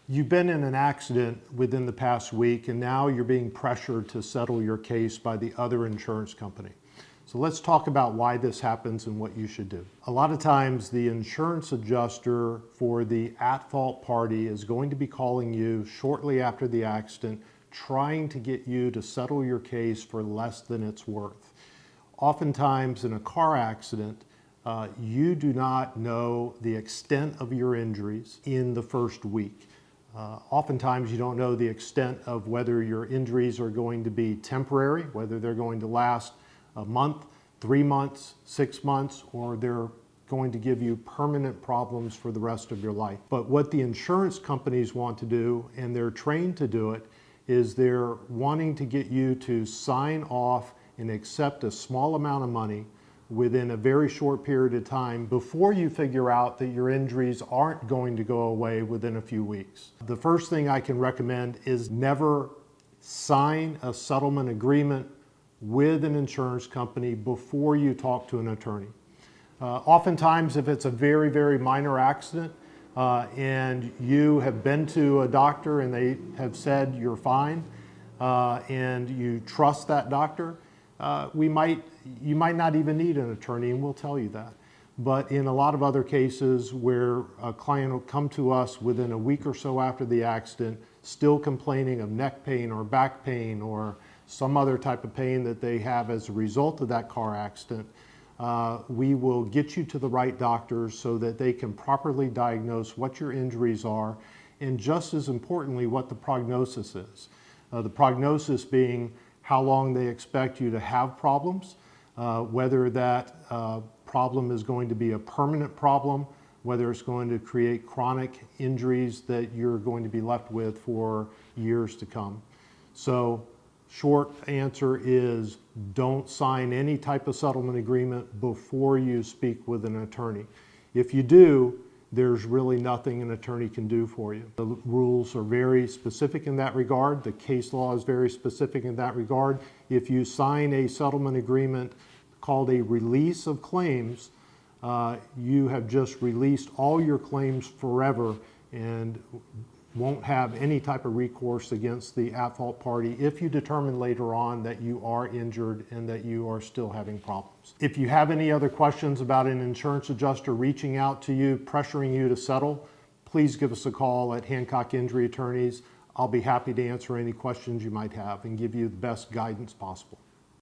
You've been in an accident within the past week and now you're being pressured to settle your case by the other insurance company. So let's talk about why this happens and what you should do. A lot of times the insurance adjuster for the at-fault party is going to be calling you shortly after the accident, trying to get you to settle your case for less than it's worth. Oftentimes in a car accident, you do not know the extent of your injuries in the first week. Oftentimes you don't know the extent of whether your injuries are going to be temporary, whether they're going to last a month, 3 months, 6 months, or they're going to give you permanent problems for the rest of your life. But what the insurance companies want to do, and they're trained to do it, is they're wanting to get you to sign off and accept a small amount of money within a very short period of time before you figure out that your injuries aren't going to go away within a few weeks. The first thing I can recommend is never sign a settlement agreement with an insurance company before you talk to an attorney. Oftentimes, if it's a very, very minor accident and you have been to a doctor and they have said you're fine and you trust that doctor, you might not even need an attorney, and we'll tell you that. But in a lot of other cases where a client will come to us within a week or so after the accident, still complaining of neck pain or back pain or some other type of pain that they have as a result of that car accident, we will get you to the right doctors so that they can properly diagnose what your injuries are, and just as importantly, what the prognosis is. The prognosis being how long they expect you to have problems, whether that problem is going to be a permanent problem, whether it's going to create chronic injuries that you're going to be left with for years to come. So short answer is don't sign any type of settlement agreement before you speak with an attorney. If you do, there's really nothing an attorney can do for you. The rules are very specific in that regard. The case law is very specific in that regard. If you sign a settlement agreement called a release of claims, you have just released all your claims forever and won't have any type of recourse against the at-fault party if you determine later on that you are injured and that you are still having problems. If you have any other questions about an insurance adjuster reaching out to you, pressuring you to settle, please give us a call at Hancock Injury Attorneys. I'll be happy to answer any questions you might have and give you the best guidance possible.